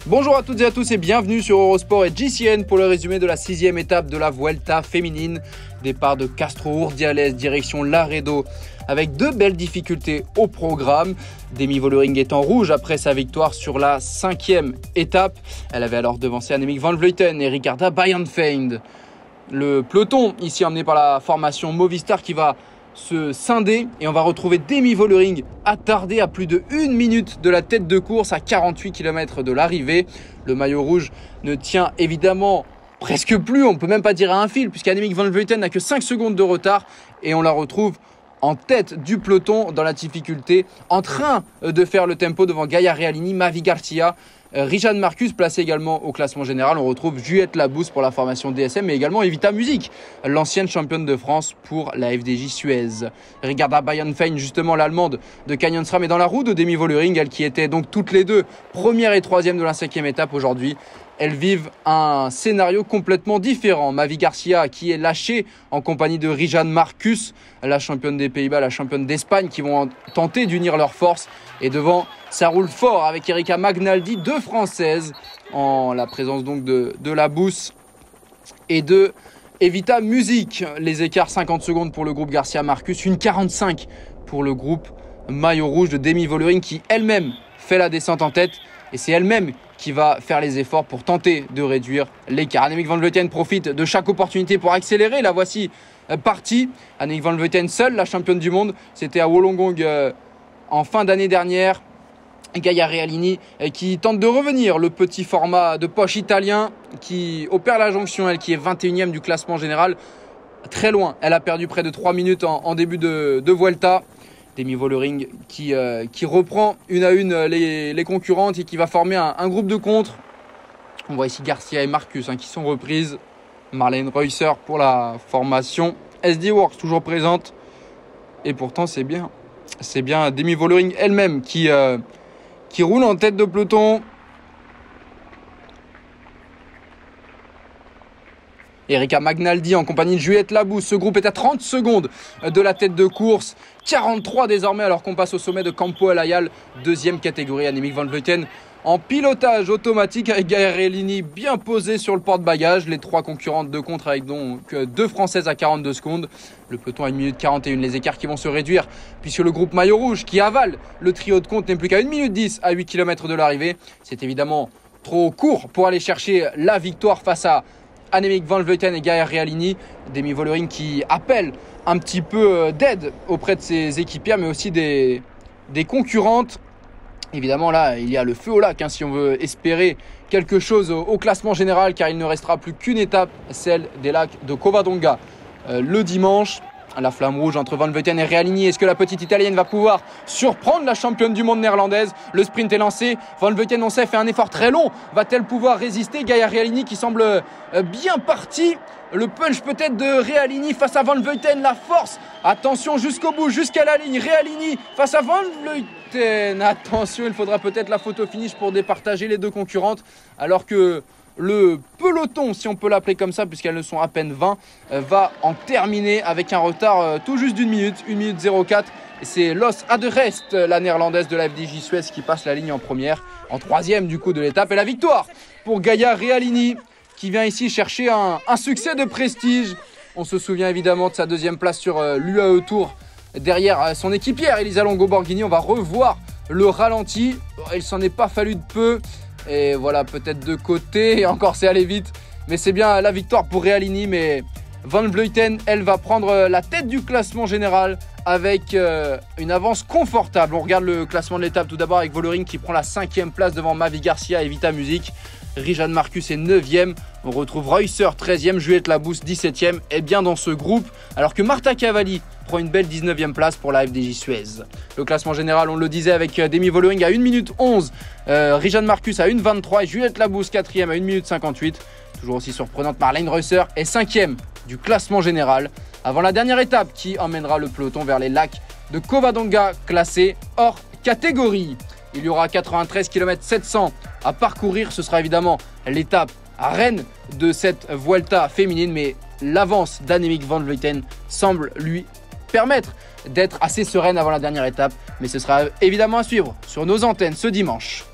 Bonjour à toutes et à tous et bienvenue sur Eurosport et GCN pour le résumé de la 6e étape de la Vuelta féminine. Départ de Castro Urdiales, direction Laredo, avec deux belles difficultés au programme. Demi Vollering est en rouge après sa victoire sur la 5e étape. Elle avait alors devancé Annemiek van Vleuten et Ricarda Bayernfeind. Le peloton ici emmené par la formation Movistar qui va se scinder et on va retrouver Demi Vollering attardé à plus de 1 minute de la tête de course à 48 km de l'arrivée. Le maillot rouge ne tient évidemment presque plus, on ne peut même pas dire à un fil puisqu'Annemiek van Vleuten n'a que 5 secondes de retard et on la retrouve en tête du peloton dans la difficulté, en train de faire le tempo devant Gaia Realini, Mavi Garcia, Rijan Marcus placé également au classement général. On retrouve Juliette Labous pour la formation DSM, mais également Evita Music, l'ancienne championne de France pour la FDJ Suez. Ricarda Bayernfeind, justement l'allemande de Canyon SRAM, est dans la roue de Demi Vollering, elle qui était donc toutes les deux première et troisième de la 5e étape aujourd'hui. Elles vivent un scénario complètement différent. Mavi Garcia qui est lâchée en compagnie de Rijan Marcus, la championne des Pays-Bas, la championne d'Espagne, qui vont tenter d'unir leurs forces. Et devant, ça roule fort avec Erika Magnaldi, deux Françaises, en la présence donc de Labous et de Evita Music. Les écarts 50 secondes pour le groupe Garcia Marcus, 1,45 pour le groupe maillot rouge de Demi Vollering qui elle-même fait la descente en tête. Et c'est elle-même qui va faire les efforts pour tenter de réduire l'écart. Annemiek van Vleuten profite de chaque opportunité pour accélérer. La voici partie. Annemiek van Vleuten seule, la championne du monde. C'était à Wollongong en fin d'année dernière. Gaia Realini qui tente de revenir. Le petit format de poche italien qui opère la jonction. Elle qui est 21e du classement général. Très loin. Elle a perdu près de 3 minutes en début de Vuelta. Demi Vollering qui reprend une à une les concurrentes et qui va former un groupe de contre. On voit ici Garcia et Marcus qui sont reprises. Marlene Reusser pour la formation SD Works toujours présente. Et pourtant c'est bien Demi Vollering elle-même qui roule en tête de peloton. Erika Magnaldi en compagnie de Juliette Labous. Ce groupe est à 30 secondes de la tête de course. 43 désormais alors qu'on passe au sommet de Campo El Hayal. Deuxième catégorie, Annemiek van Vleuten en pilotage automatique avec Gaia Realini bien posée sur le porte-bagages. Les trois concurrentes de contre avec donc deux Françaises à 42 secondes. Le peloton à 1 minute 41. Les écarts qui vont se réduire puisque le groupe maillot rouge qui avale le trio de contre n'est plus qu'à 1 minute 10 à 8 km de l'arrivée. C'est évidemment trop court pour aller chercher la victoire face à Annemiek van Vleuten et Gaia Realini. Demi Vollering qui appelle un petit peu d'aide auprès de ses équipières mais aussi des concurrentes. Évidemment là il y a le feu au lac si on veut espérer quelque chose au classement général car il ne restera plus qu'une étape, celle des lacs de Covadonga le dimanche. La flamme rouge entre Van Vleuten et Realini. Est-ce que la petite italienne va pouvoir surprendre la championne du monde néerlandaise? Le sprint est lancé. Van Vleuten, on sait, fait un effort très long. Va-t-elle pouvoir résister? Gaia Realini qui semble bien partie. Le punch peut-être de Realini face à Van Vleuten. La force. Attention jusqu'au bout, jusqu'à la ligne. Realini face à Van Vleuten. Attention, il faudra peut-être la photo finish pour départager les deux concurrentes. Alors que le peloton, si on peut l'appeler comme ça, puisqu'elles ne sont à peine 20, va en terminer avec un retard tout juste d'1 minute, 1 minute 04. Et c'est Los Aderest, la néerlandaise de la FDJ Suez, qui passe la ligne en première, en troisième du coup de l'étape. Et la victoire pour Gaia Realini, qui vient ici chercher un succès de prestige. On se souvient évidemment de sa deuxième place sur l'UAE Tour, derrière son équipière Elisa Longo Borghini. On va revoir le ralenti. Il s'en est pas fallu de peu. Et voilà, peut-être de côté, et encore c'est allé vite. Mais c'est bien la victoire pour Realini. Mais Van Vleuten, elle va prendre la tête du classement général avec une avance confortable. On regarde le classement de l'étape tout d'abord avec Vollering qui prend la 5e place devant Mavi Garcia et Evita Music. Rijan Marcus est 9e. On retrouve Reusser 13e, Juliette Labous 17e. Et bien dans ce groupe, alors que Marta Cavalli prend une belle 19e place pour la FDJ Suez. Le classement général, on le disait, avec Demi Vollering à 1 minute 11, Rijan Marcus à 1,23 et Juliette Labous 4e à 1 minute 58. Toujours aussi surprenante, Marlene Reusser est 5e du classement général avant la dernière étape qui emmènera le peloton vers les lacs de Covadonga classés hors catégorie. Il y aura 93 km 700 à parcourir. Ce sera évidemment l'étape à Rennes de cette Vuelta féminine. Mais l'avance d'Annemiek van Vleuten semble lui permettre d'être assez sereine avant la dernière étape. Mais ce sera évidemment à suivre sur nos antennes ce dimanche.